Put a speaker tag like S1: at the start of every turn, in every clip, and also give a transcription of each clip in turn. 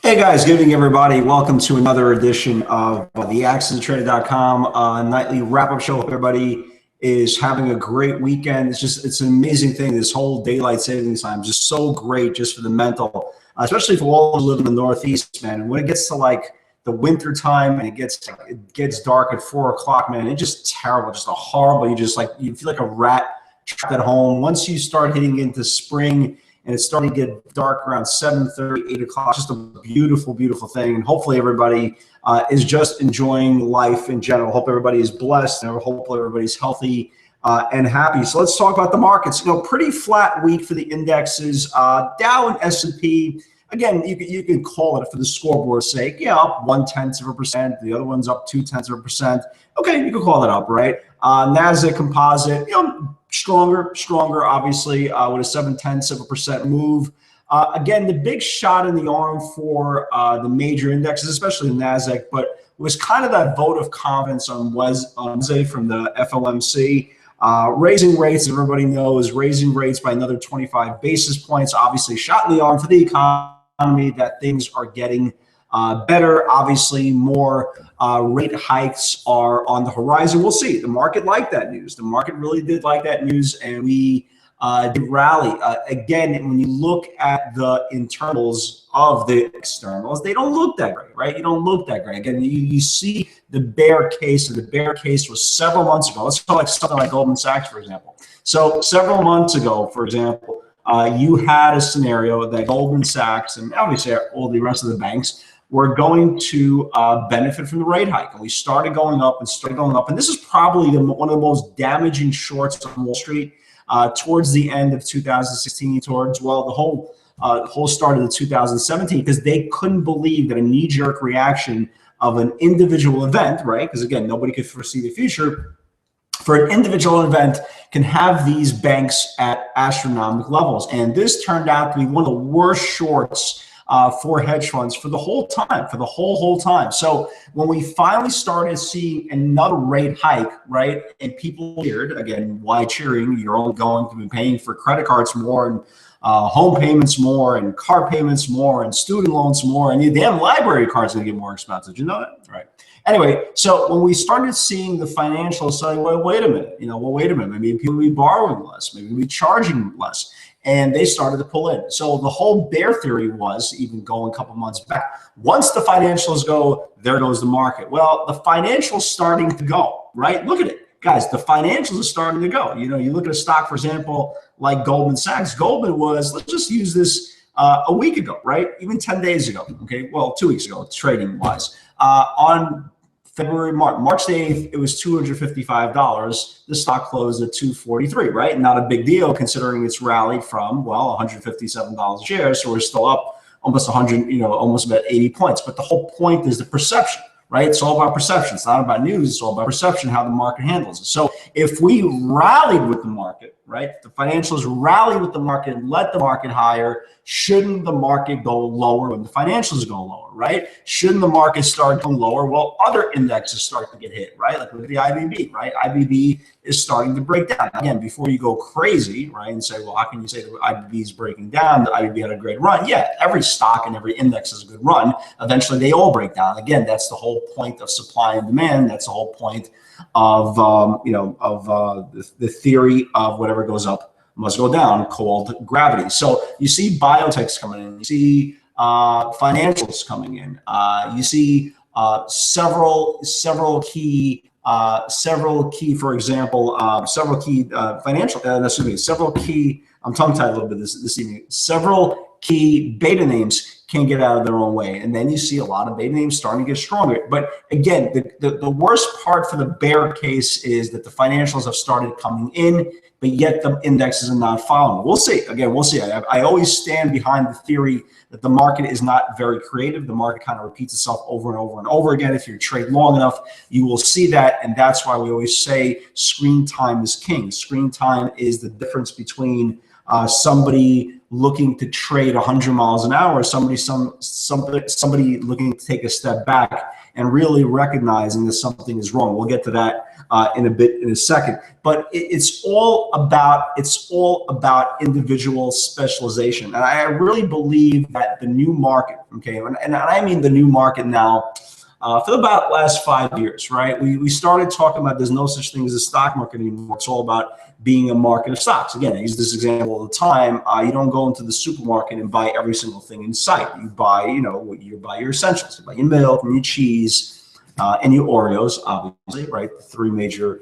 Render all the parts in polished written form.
S1: Hey guys, good evening everybody. Welcome to another edition of the AccessTrader.com nightly wrap-up show. Hope everybody is having a great weekend. It's an amazing thing. This whole daylight savings time is just so great just for the mental, especially for all who live in the Northeast, man. And when it gets to like the winter time and it gets dark at 4 o'clock, man, it's just terrible, just a horrible. You feel like a rat trapped at home. Once you start hitting into spring and it's starting to get dark around 7:30, 8 o'clock. Just a beautiful, beautiful thing. And hopefully everybody is just enjoying life in general. Hope everybody is blessed, and hopefully everybody's healthy and happy. So let's talk about the markets. Pretty flat week for the indexes. Dow and S&P, again, you could call it for the scoreboard's sake. Yeah, up 0.1%. The other one's up 0.2%. Okay, you could call that up, right? Nasdaq Composite, stronger, obviously, with a 0.7% move. Again, the big shot in the arm for the major indexes, especially the Nasdaq, but was kind of that vote of confidence on Wednesday from the FOMC. Raising rates, everybody knows, raising rates by another 25 basis points, obviously shot in the arm for the economy that things are getting better. Obviously, more rate hikes are on the horizon. We'll see. The market liked that news. The market really did like that news, and we did rally. Again, when you look at the internals of the externals, they don't look that great, right? You don't look that great. Again, you see the bear case, and the bear case was several months ago. Let's talk like something like Goldman Sachs, for example. So several months ago, for example, you had a scenario that Goldman Sachs and obviously all the rest of the banks were going to benefit from the rate hike. And we started going up. And this is probably one of the most damaging shorts on Wall Street towards the end of 2016, the whole start of the 2017, because they couldn't believe that a knee-jerk reaction of an individual event, right? Because again, nobody could foresee the future. For an individual event can have these banks at astronomical levels. And this turned out to be one of the worst shorts for hedge funds for the whole time, for the whole time. So when we finally started seeing another rate hike, right, and people cheered, again, why cheering? You're only going to be paying for credit cards more and home payments more and car payments more and student loans more, and your damn library card's gonna get more expensive. You know that? Right. Anyway, so when we started seeing the financials saying, well, wait a minute, maybe people will be borrowing less, maybe we'll be charging less. And they started to pull in. So the whole bear theory was, even going a couple months back, once the financials go, there goes the market. Well, the financials starting to go, right? Look at it. Guys, the financials are starting to go. You look at a stock, for example, like Goldman Sachs. Goldman was, let's just use this a week ago, right? Even 10 days ago, okay? Well, 2 weeks ago, trading-wise. On March the 8th, it was $255. The stock closed at $243, right? Not a big deal considering it's rallied from, well, $157 a share. So we're still up almost 100, almost about 80 points. But the whole point is the perception, right? It's all about perception. It's not about news. It's all about perception, how the market handles it. So if we rallied with the market, right? The financials rally with the market and let the market higher. Shouldn't the market go lower when the financials go lower, right? Shouldn't the market start going lower? Well, other indexes start to get hit, right? Like look at the IBB, right? IBB is starting to break down. Again, before you go crazy, right, and say, well, how can you say the IBB is breaking down? The IBB had a great run. Yeah, every stock and every index has a good run. Eventually, they all break down. Again, that's the whole point of supply and demand. That's the whole point of the theory of whatever goes up must go down, called gravity. So you see biotechs coming in, you see financials coming in, you see several key, for example, several key several key. I'm tongue-tied a little bit this evening. Several key beta names can't get out of their own way. And then you see a lot of beta names starting to get stronger. But again, the worst part for the bear case is that the financials have started coming in, but yet the indexes are not following. We'll see. Again, we'll see. I always stand behind the theory that the market is not very creative. The market kind of repeats itself over and over and over again. If you trade long enough, you will see that. And that's why we always say screen time is king. Screen time is the difference between somebody looking to trade 100 miles an hour, somebody looking to take a step back and really recognizing that something is wrong. We'll get to that in a second. But it's all about individual specialization, and I really believe that the new market, okay, and I mean the new market now. For about last 5 years, right? We started talking about there's no such thing as a stock market anymore. It's all about being a market of stocks. Again, I use this example all the time. You don't go into the supermarket and buy every single thing in sight. You buy, you buy your essentials. You buy your milk and your cheese and your Oreos, obviously, right? The three major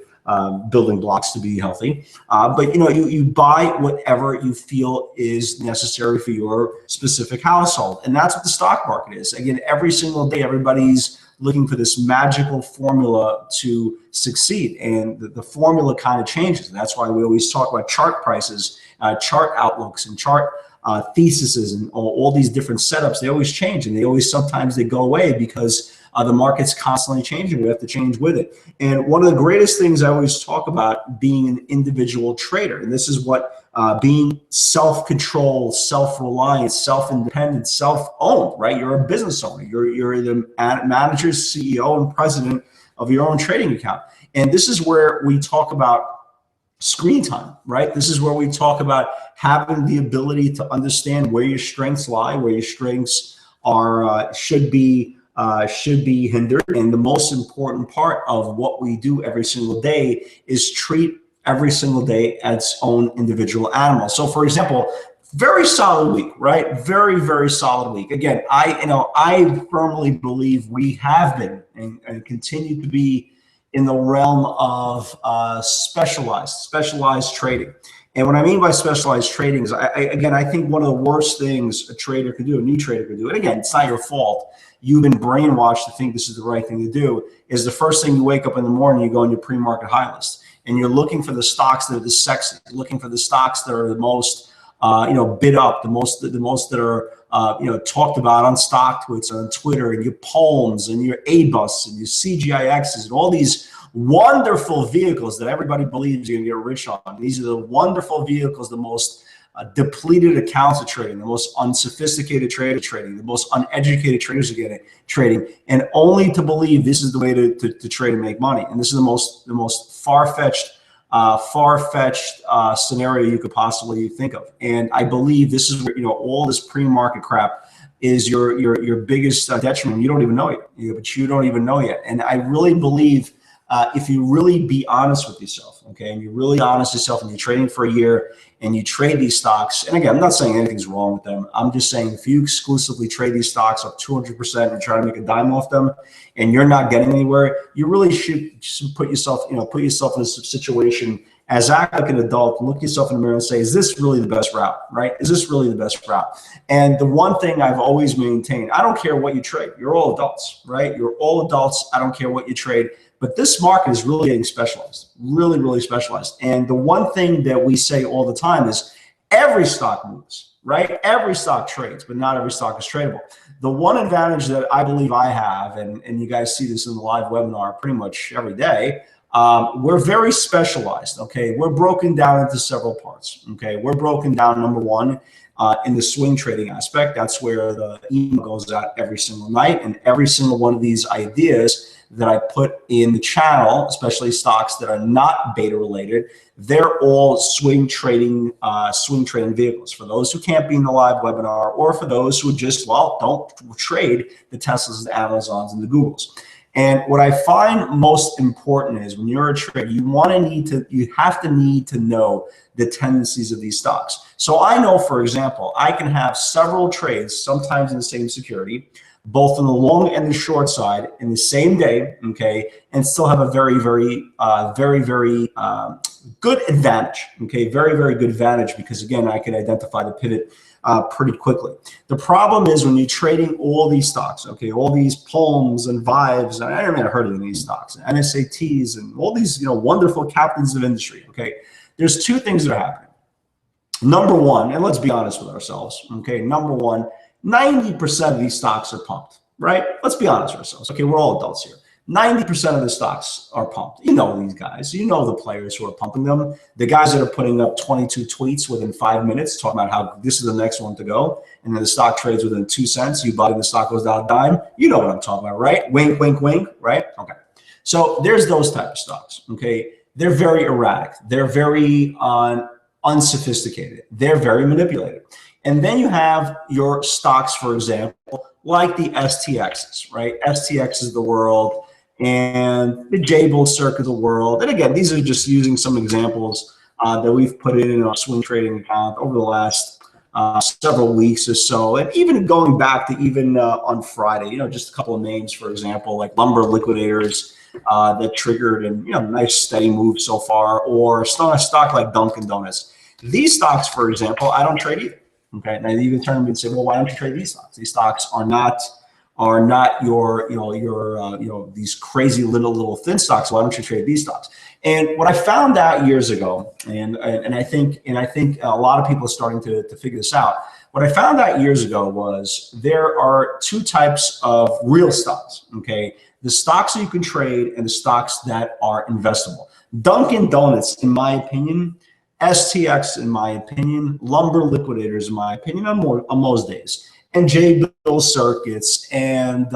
S1: building blocks to be healthy. But you buy whatever you feel is necessary for your specific household. And that's what the stock market is. Again, every single day, everybody's looking for this magical formula to succeed. And the formula kind of changes. That's why we always talk about chart prices, chart outlooks, and chart theses, and all these different setups. They always change, and sometimes they go away because the market's constantly changing. We have to change with it. And one of the greatest things I always talk about being an individual trader, and this is what being self-controlled, self-reliant, self-independent, self-owned, right? You're a business owner. You're the manager, CEO, and president of your own trading account. And this is where we talk about screen time, right? This is where we talk about having the ability to understand where your strengths lie, where your strengths are should be hindered. And the most important part of what we do every single day is treat every single day as its own individual animal. So for example, very solid week, right? Very, very solid week. Again, I firmly believe we have been and continue to be in the realm of specialized trading. And what I mean by specialized trading is, I think one of the worst things a trader could do, a new trader could do, and again, it's not your fault. You've been brainwashed to think this is the right thing to do, is the first thing you wake up in the morning, you go on your pre-market high list. And you're looking for the stocks that are the sexy, looking for the stocks that are the most, bid up, the most that are, talked about on StockTwits, on Twitter, and your Palms, and your ABUS, and your CGIXs, and all these wonderful vehicles that everybody believes you're gonna get rich on. And these are the wonderful vehicles, the most depleted accounts are trading, the most unsophisticated traders trading, the most uneducated traders are getting trading, and only to believe this is the way to trade and make money. And this is the most far-fetched scenario you could possibly think of. And I believe this is where all this pre-market crap is your biggest detriment. You don't even know it, but you don't even know yet. And I really believe if you really be honest with yourself, okay, and you're really honest with yourself, and you're trading for a year and you trade these stocks, and again, I'm not saying anything's wrong with them. I'm just saying if you exclusively trade these stocks up 200% and try to make a dime off them, and you're not getting anywhere, you really should put yourself in a situation as act like an adult, look yourself in the mirror and say, is this really the best route, right? Is this really the best route? And the one thing I've always maintained, I don't care what you trade. You're all adults, right? You're all adults. I don't care what you trade. But this market is really getting specialized, really, really specialized. And the one thing that we say all the time is every stock moves, right? Every stock trades, but not every stock is tradable. The one advantage that I believe I have, and you guys see this in the live webinar pretty much every day, we're very specialized, okay? We're broken down into several parts, okay? We're broken down, number one, in the swing trading aspect. That's where the email goes out every single night, and every single one of these ideas that I put in the channel, especially stocks that are not beta related, they're all swing trading vehicles. For those who can't be in the live webinar, or for those who just, don't trade the Teslas, the Amazons, and the Googles. And what I find most important is when you're a trader, you have to need to know the tendencies of these stocks. So I know, for example, I can have several trades, sometimes in the same security, both on the long and the short side in the same day, okay, and still have a very, very good advantage, okay, very, very good advantage, because again, I can identify the pivot pretty quickly. The problem is when you're trading all these stocks, okay, all these Palms and Vives, and I haven't heard of any of these stocks, NSATs, and all these wonderful captains of industry, okay, there's two things that are happening. Number one, and let's be honest with ourselves, okay, number one, 90% of these stocks are pumped, right? Let's be honest with ourselves. Okay, we're all adults here. 90% of the stocks are pumped. You know these guys. You know the players who are pumping them. The guys that are putting up 22 tweets within 5 minutes talking about how this is the next one to go, and then the stock trades within 2 cents. You buy and the stock goes down a dime. You know what I'm talking about, right? Wink, wink, wink, right? Okay. So there's those type of stocks, okay? They're very erratic. They're very unsophisticated. They're very manipulated. And then you have your stocks, for example, like the STXs, right? STX is the world, and the J-Bull circuit of the world. And again, these are just using some examples that we've put in our swing trading account over the last several weeks or so. And even going back to even on Friday, just a couple of names, for example, like Lumber Liquidators that triggered and, nice steady move so far, or a stock like Dunkin' Donuts. These stocks, for example, I don't trade either. Okay. Now you can turn to me and say, well, why don't you trade these stocks? These stocks are not your these crazy little thin stocks. Why don't you trade these stocks? And what I found out years ago, and I think a lot of people are starting to figure this out. What I found out years ago was there are two types of real stocks. Okay, the stocks that you can trade and the stocks that are investable. Dunkin' Donuts, in my opinion, STX, in my opinion, Lumber Liquidators, in my opinion, on most days, and J-Bill circuits, and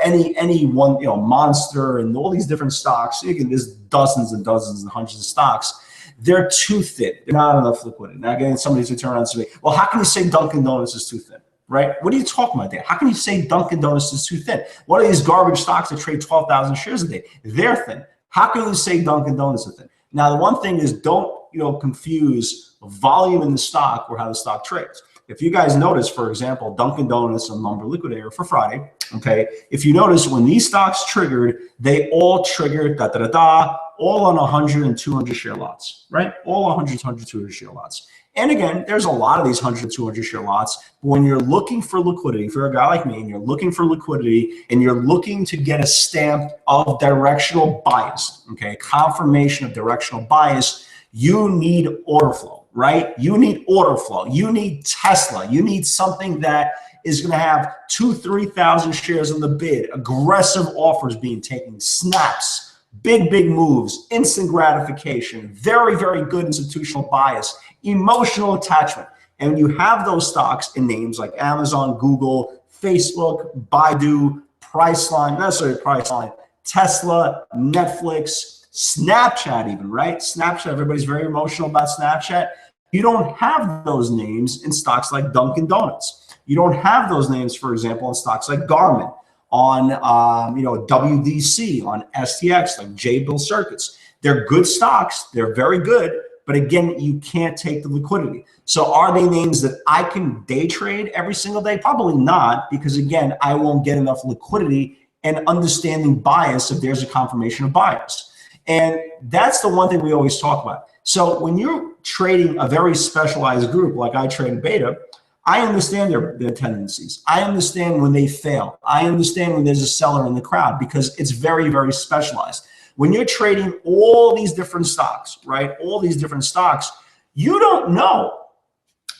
S1: any one, Monster, and all these different stocks. There's dozens and dozens and hundreds of stocks. They're too thin. They're not enough liquidity. Now, again, somebody's going to turn around and say, well, how can you say Dunkin' Donuts is too thin? Right? What are you talking about there? How can you say Dunkin' Donuts is too thin? What are these garbage stocks that trade 12,000 shares a day? They're thin. How can you say Dunkin' Donuts is thin? Now, the one thing is, don't confuse volume in the stock or how the stock trades. If you guys notice, for example, Dunkin' Donuts and Lumber Liquidator for Friday, okay, if you notice when these stocks triggered, they all triggered all on 100 and 200 share lots, right? All 100, 200 share lots. And again, there's a lot of these 100, 200 share lots. But when you're looking for liquidity, if you're a guy like me and you're looking for liquidity and you're looking to get a stamp of directional bias, okay, confirmation of directional bias, you need order flow, right? You need order flow. You need Tesla. You need something that is going to have 2,000, 3,000 shares in the bid, aggressive offers being taken, snaps, big moves, instant gratification, very, very good institutional bias, emotional attachment. And when you have those stocks in names like Amazon, Google, Facebook, Baidu, Priceline, Tesla, Netflix, Snapchat even, right? Snapchat, everybody's very emotional about Snapchat. You don't have those names in stocks like Dunkin' Donuts. You don't have those names, for example, in stocks like Garmin, on WDC, on STX, like J-Bill circuits. They're good stocks. They're very good. But again, you can't take the liquidity. So are they names that I can day trade every single day? Probably not, because again, I won't get enough liquidity and understanding bias if there's a confirmation of bias. And that's the one thing we always talk about. So when you're trading a very specialized group, like I trade beta, I understand their tendencies. I understand when they fail. I understand when there's a seller in the crowd, because it's very, very specialized. When you're trading all these different stocks, right? All these different stocks, you don't know.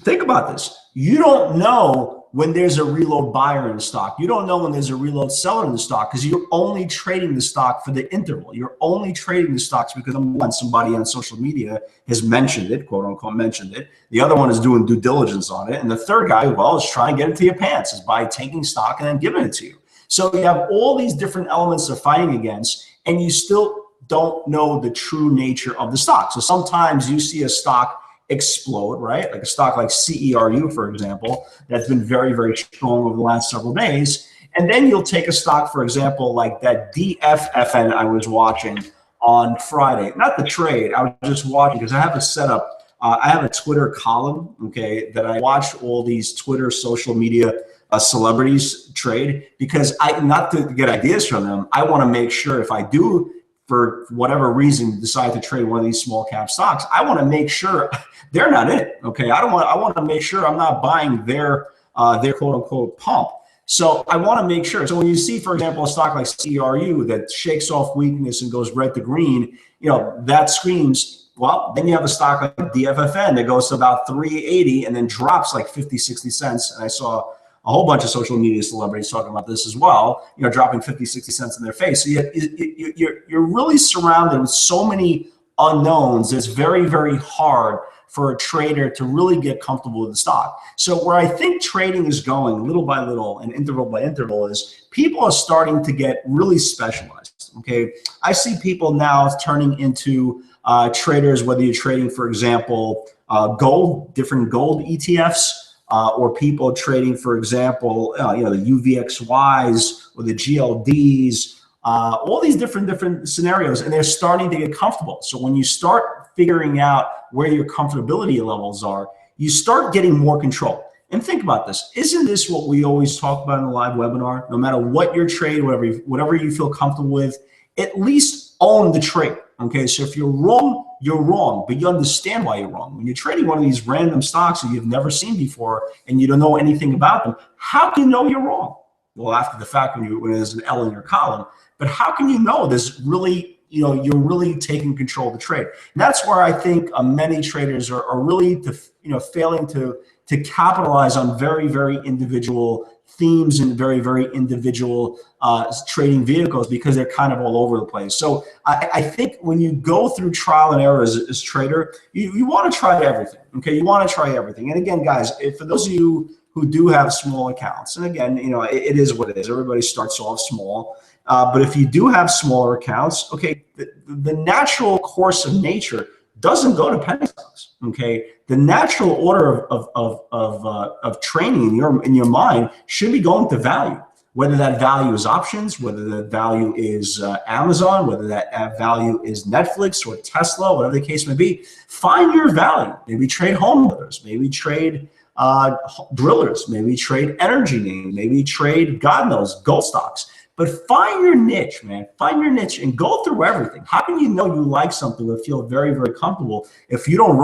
S1: Think about this. You don't know when there's a reload buyer in the stock. You don't know when there's a reload seller in the stock, because you're only trading the stock for the interval. You're only trading the stocks because somebody on social media has mentioned it, quote unquote mentioned it. The other one is doing due diligence on it. And the third guy, well, is trying to get into your pants, is by taking stock and then giving it to you. So you have all these different elements of fighting against, and you still don't know the true nature of the stock. So sometimes you see a stock explode, right? Like a stock like CERU, for example, that's been very, very strong over the last several days. And then you'll take a stock, for example, like that DFFN I was watching on Friday. Not the trade, I was just watching because I have a setup. I have a Twitter column, okay, that I watch all these Twitter social media celebrities trade, because not to get ideas from them, I want to make sure if I do, for whatever reason, decide to trade one of these small cap stocks, I want to make sure they're not in it. Okay, I want to make sure I'm not buying their quote unquote pump. So I want to make sure. So when you see, for example, a stock like CRU that shakes off weakness and goes red to green, that screams. Well, then you have a stock like DFFN that goes to about 380 and then drops like 50, 60 cents. And I saw a whole bunch of social media celebrities talking about this as well, dropping 50, 60 cents in their face. So you're really surrounded with so many unknowns. It's very, very hard for a trader to really get comfortable with the stock. So where I think trading is going little by little and interval by interval is people are starting to get really specialized. Okay, I see people now turning into traders, whether you're trading, for example, gold, different gold ETFs, or people trading, for example, the UVXYs or the GLDs, all these different scenarios, and they're starting to get comfortable. So when you start figuring out where your comfortability levels are, you start getting more control. And think about this. Isn't this what we always talk about in the live webinar? No matter what your trade, whatever you feel comfortable with, at least own the trade. Okay, so if you're wrong, but you understand why you're wrong. When you're trading one of these random stocks that you've never seen before and you don't know anything about them, how can you know you're wrong? Well, after the fact, when there's an L in your column, but how can you know this really, you're really taking control of the trade? And that's where I think many traders are really, failing to capitalize on very, very individual themes and very, very individual trading vehicles, because they're kind of all over the place. So I think when you go through trial and error as a trader, you want to try everything. Okay, you want to try everything. And again, guys, for those of you who do have small accounts, and again, it is what it is. Everybody starts off small. But if you do have smaller accounts, okay, the natural course of nature doesn't go to penny stocks. Okay, the natural order of training in your mind should be going to value. Whether that value is options, whether that value is Amazon, whether that value is Netflix or Tesla, whatever the case may be, find your value. Maybe trade home builders, maybe trade drillers, maybe trade energy names, maybe trade, God knows, gold stocks. But find your niche, man. Find your niche and go through everything. How can you know you like something or feel very, very comfortable if you don't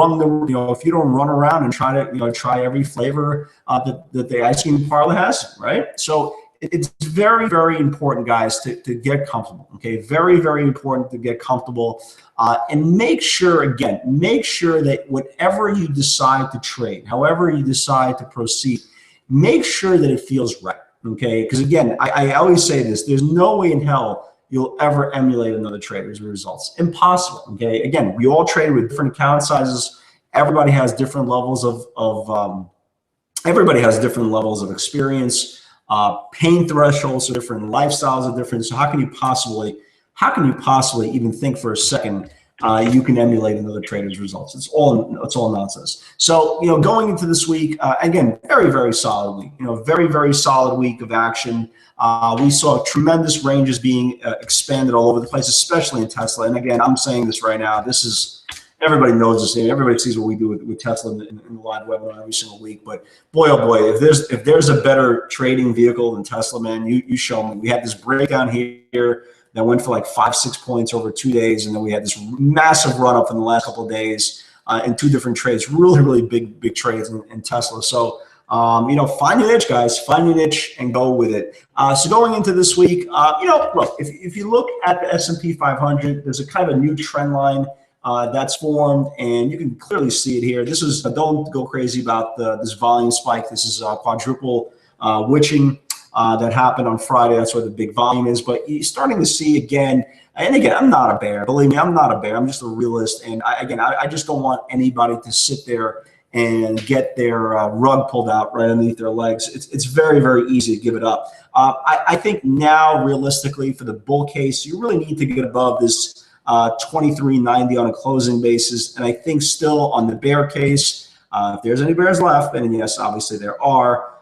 S1: if you don't run around and try to, try every flavor that the ice cream parlor has, right? So it's very, very important, guys, to get comfortable. Okay, very, very important to get comfortable, and make sure that whatever you decide to trade, however you decide to proceed, make sure that it feels right. Okay, because again, I always say this: there's no way in hell you'll ever emulate another trader's results. Impossible. Okay, again, we all trade with different account sizes. Everybody has different levels of experience. Pain thresholds are different, lifestyles are different. So how can you possibly even think for a second you can emulate another trader's results? It's all nonsense. So going into this week, again, very, very solid week. Very, very solid week of action. We saw tremendous ranges being expanded all over the place, especially in Tesla. And again, I'm saying this right now. Everybody knows this. Everybody sees what we do with Tesla in the live webinar every single week. But boy, oh boy, if there's a better trading vehicle than Tesla, man, you show me. We had this breakdown here that went for like 5-6 points over 2 days, and then we had this massive run up in the last couple of days in 2 different trades. Really, really big trades in Tesla. So find your niche, guys. Find your niche and go with it. So going into this week, look, if you look at the S&P 500, there's a kind of a new trend line that's formed, and you can clearly see it here. This is, don't go crazy about this volume spike. This is quadruple witching that happened on Friday. That's where the big volume is. But you're starting to see again, and again, I'm not a bear. Believe me, I'm not a bear. I'm just a realist. And I just don't want anybody to sit there and get their rug pulled out right underneath their legs. It's very, very easy to give it up. I think now, realistically, for the bull case, you really need to get above this 23.90 on a closing basis. And I think still on the bear case, if there's any bears left, and yes, obviously there are,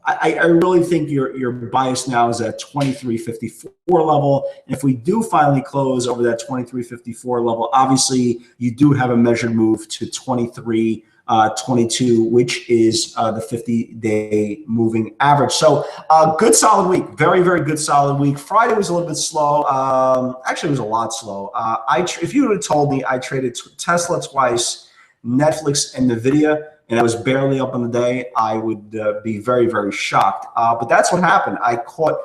S1: I really think your bias now is at 23.54 level. And if we do finally close over that 23.54 level, obviously you do have a measured move to 23.22, which is the 50-day moving average. So good solid week, very, very good solid week. Friday was a little bit slow. Actually, it was a lot slow. If you would have told me I traded Tesla twice, Netflix and NVIDIA, and I was barely up on the day, I would be very, very shocked. But that's what happened. I put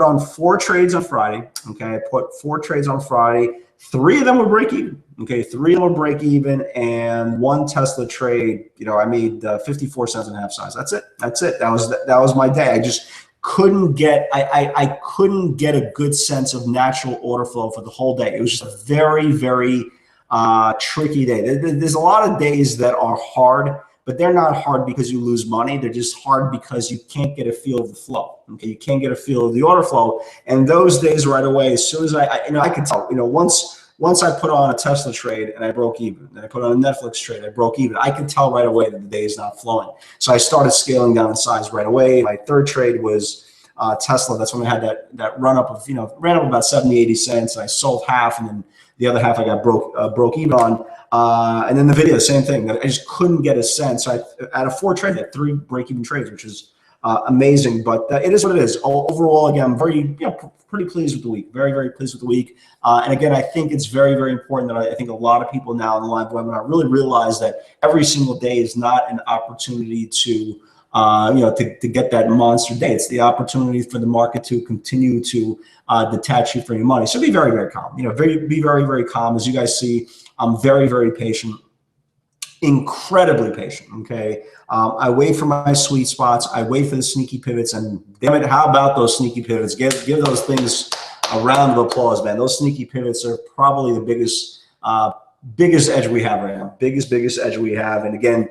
S1: on 4 trades on Friday. Okay, I put 4 trades on Friday. 3 of them were break even. Okay, 3 of them were break even, and one Tesla trade, I made 54 cents and a half size. That's it. That was my day. I just couldn't get I couldn't get a good sense of natural order flow for the whole day. It was just a very, very tricky day. There's a lot of days that are hard, but they're not hard because you lose money. They're just hard because you can't get a feel of the flow. Okay, you can't get a feel of the order flow. And those days right away, as soon as I could tell, once I put on a Tesla trade and I broke even, and I put on a Netflix trade, I broke even. I could tell right away that the day is not flowing. So I started scaling down in size right away. My third trade was Tesla. That's when I had that run up of, ran up about 70, 80 cents. And I sold half, and then the other half I got broke even on. And then the video, same thing. I just couldn't get a sense. So out of 4 trades, I had 3 break-even trades, which is amazing. But it is what it is. Overall, again, I'm very, pretty pleased with the week. Very, very pleased with the week. And again, I think it's very, very important that I think a lot of people now in the live webinar really realize that every single day is not an opportunity to get that monster day. It's the opportunity for the market to continue to detach you from your money. So be very, very calm. Be very, very calm. As you guys see, I'm very, very patient, incredibly patient. Okay, I wait for my sweet spots. I wait for the sneaky pivots, and damn it, how about those sneaky pivots? Give those things a round of applause, man. Those sneaky pivots are probably the biggest edge we have right now. Biggest edge we have. And again,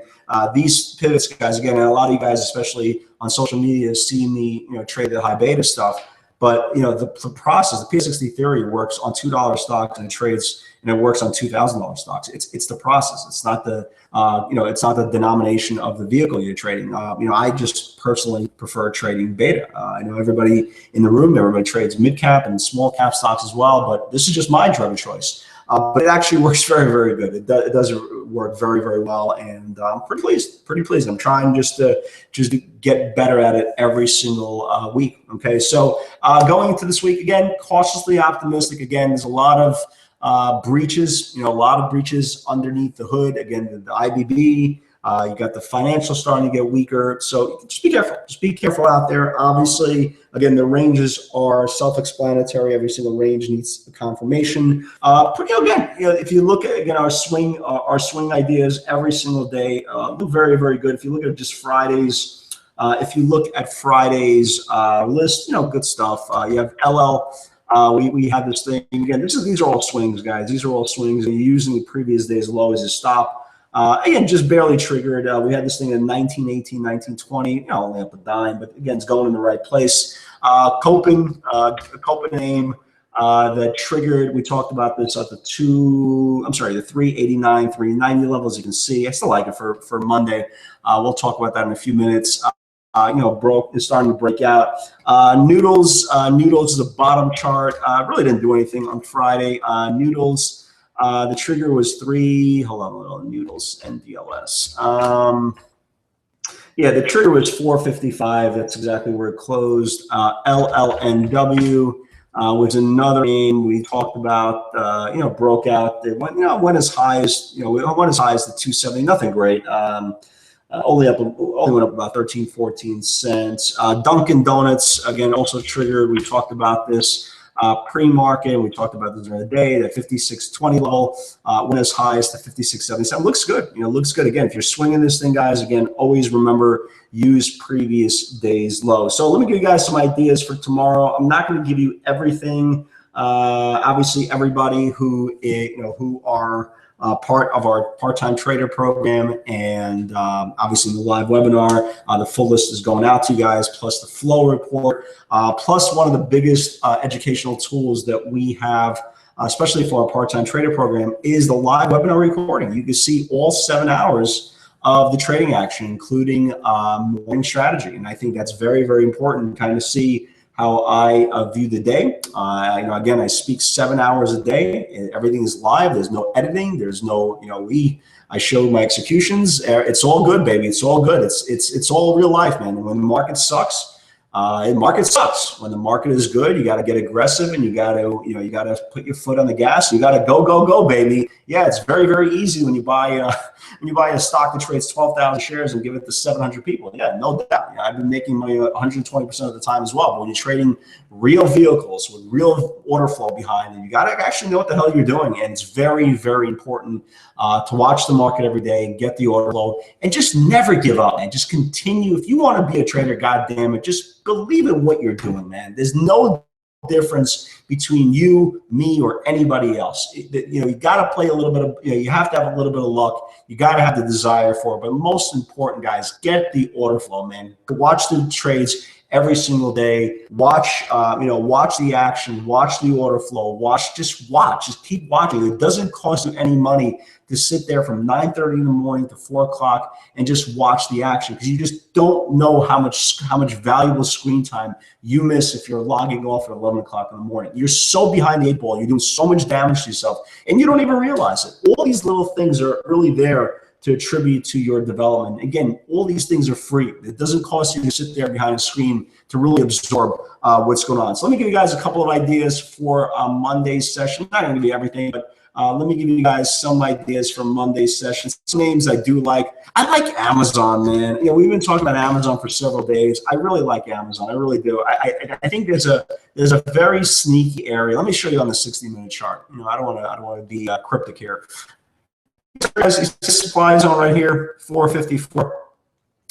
S1: these pivots, guys, again, and a lot of you guys, especially on social media, see me, trade the high beta stuff. But the process, the P60 theory works on $2 stocks, and it works on $2,000 stocks. It's the process. It's not the it's not the denomination of the vehicle you're trading. I just personally prefer trading beta. I know everybody in the room, everybody trades mid cap and small cap stocks as well, but this is just my drug of choice. But it actually works very, very good. It does work very, very well, and I'm pretty pleased. I'm trying just to get better at it every single week. Okay, so going into this week, again, cautiously optimistic. Again, there's a lot of breaches, a lot of breaches underneath the hood. Again, the IBB. You got the financial starting to get weaker. So just be careful. Just be careful out there. Obviously, again, the ranges are self-explanatory. Every single range needs a confirmation. Again, if you look at our swing ideas every single day, look very, very good. If you look at just Fridays, if you look at Friday's list, good stuff. You have LL. We have this thing again. These are all swings, guys. These are all swings, and you're using the previous day's low as a stop. Again, just barely triggered. We had this thing in 1918, 1920, only up a dime, but again, it's going in the right place. Copen name that triggered. We talked about this at the 389, 390 levels. You can see, I still like it for Monday. We'll talk about that in a few minutes. It's starting to break out. Noodles is a bottom chart. Really didn't do anything on Friday. Noodles. The trigger was 3. Hold on a little. Noodles NDLS. The trigger was 455. That's exactly where it closed. LLNW was another name we talked about. Broke out. It went as high as the 270. Nothing great. Only went up about 13, 14 cents. Dunkin' Donuts again also triggered. We talked about this. Pre-market, we talked about this during the day, that 56.20 level went as high as the 56.77. Looks good. Looks good. Again, if you're swinging this thing, guys, again, always remember, use previous day's low. So let me give you guys some ideas for tomorrow. I'm not going to give you everything. Obviously, everybody who are part of our part-time trader program, and obviously in the live webinar, the full list is going out to you guys, plus the flow report, plus one of the biggest educational tools that we have, especially for our part-time trader program, is the live webinar recording. You can see all 7 hours of the trading action, including morning strategy. And I think that's very, very important to kind of see how I view the day. Again, I speak 7 hours a day. Everything is live. There's no editing. There's no, I show my executions. It's all good, baby. It's all good. It's all real life, man. And when the market sucks, market sucks. When the market is good, you got to get aggressive, and you got to put your foot on the gas. You got to go, baby. Yeah, it's very, very easy when you buy a stock that trades 12,000 shares and give it to 700 people. Yeah, no doubt. I've been making money 120% of the time as well. But when you're trading real vehicles with real order flow behind them. You got to actually know what the hell you're doing. And it's very, very important to watch the market every day and get the order flow and just never give up, man. Just continue. If you want to be a trader, goddamn it, just believe in what you're doing, man. There's no difference between you, me, or anybody else. You got to play a little bit of, you have to have a little bit of luck. You got to have the desire for it. But most important, guys, get the order flow, man. Watch the trades every single day. Watch, watch the action, watch the order flow, just keep watching. It doesn't cost you any money to sit there from 9:30 in the morning to 4 o'clock and just watch the action, because you just don't know how much valuable screen time you miss if you're logging off at 11 o'clock in the morning. You're so behind the 8 ball. You're doing so much damage to yourself, and you don't even realize it. All these little things are really there to attribute to your development. Again, all these things are free. It doesn't cost you to sit there behind a screen to really absorb what's going on. So let me give you guys a couple of ideas for Monday's session. I'm not going to give you everything, but let me give you guys some ideas for Monday's session. Some names I do like. I like Amazon, man. We've been talking about Amazon for several days. I really like Amazon. I really do. I think there's a very sneaky area. Let me show you on the 60-minute chart. I don't want to be cryptic here. Guys, this supply zone right here, 454.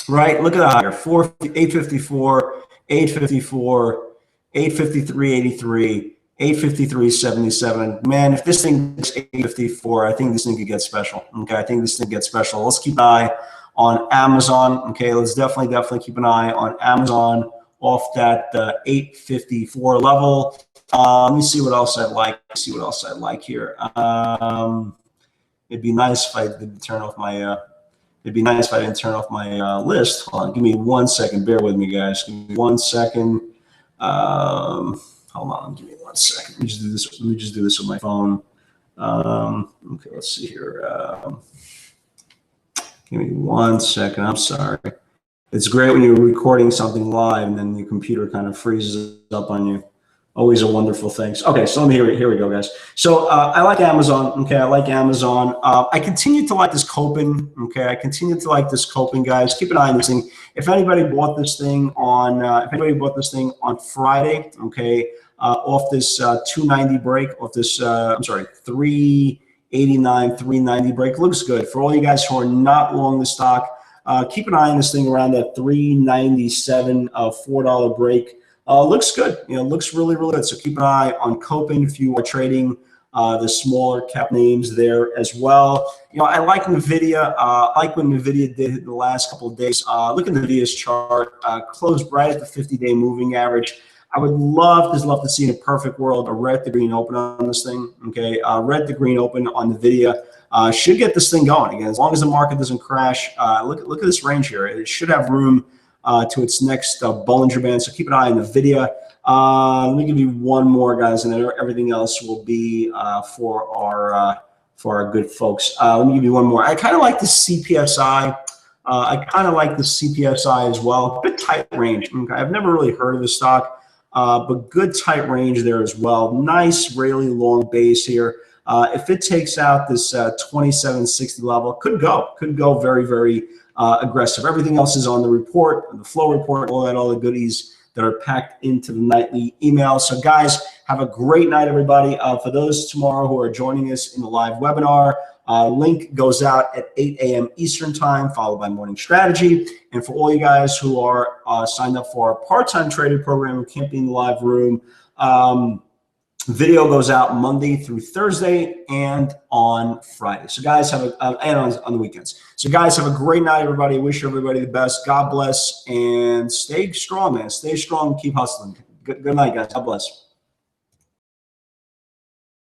S1: Right? Look at that here. 854, 854, 853.83. 853.77. Man, if this thing is 854, I think this thing could get special. Okay, I think this thing gets special. Let's keep an eye on Amazon. Okay, let's definitely keep an eye on Amazon off that 854 level. Let me see what else I like. Here. It'd be nice if I didn't turn off my. List. Hold on, give me 1 second. Bear with me, guys. Give me 1 second. Hold on, give me 1 second. Let me just do this with my phone. Okay, let's see here. Give me 1 second. I'm sorry. It's great when you're recording something live and then your computer kind of freezes up on you. Always a wonderful thing. Okay, so here we go, guys. So I like Amazon. Okay, I like Amazon. I continue to like this Copen. Okay, I continue to like this Copen, guys. Keep an eye on this thing. If anybody bought this thing on Friday, okay, off this 290 break, off this 389, 390 break, looks good. For all you guys who are not long the stock, keep an eye on this thing around that 397 $4 break. Looks good. Looks really, really good. So keep an eye on Copen if you are trading the smaller cap names there as well. I like NVIDIA. I like what NVIDIA did the last couple of days. Look at NVIDIA's chart. Closed right at the 50-day moving average. I would love to see in a perfect world a red to green open on this thing. Okay, red to green open on NVIDIA. Should get this thing going again as long as the market doesn't crash. Look at this range here. It should have room to its next Bollinger Band. So keep an eye on NVIDIA. Let me give you one more, guys, and then everything else will be for our good folks. Let me give you one more. I kind of like the CPSI. As well. Good tight range. Okay. I've never really heard of the stock, but good tight range there as well. Nice, really long base here. If it takes out this 2760 level, could go very, very aggressive. Everything else is on the report, the flow report, all the goodies that are packed into the nightly email. So guys, have a great night, everybody. For those tomorrow who are joining us in the live webinar, link goes out at 8 a.m. Eastern time, followed by morning strategy. And for all you guys who are signed up for our part-time trading program who can't be in the live room, video goes out Monday through Thursday and on Friday. So guys, and on the weekends. So guys, have a great night, everybody. Wish everybody the best. God bless and stay strong, man. Stay strong. Keep hustling. Good night, guys. God bless.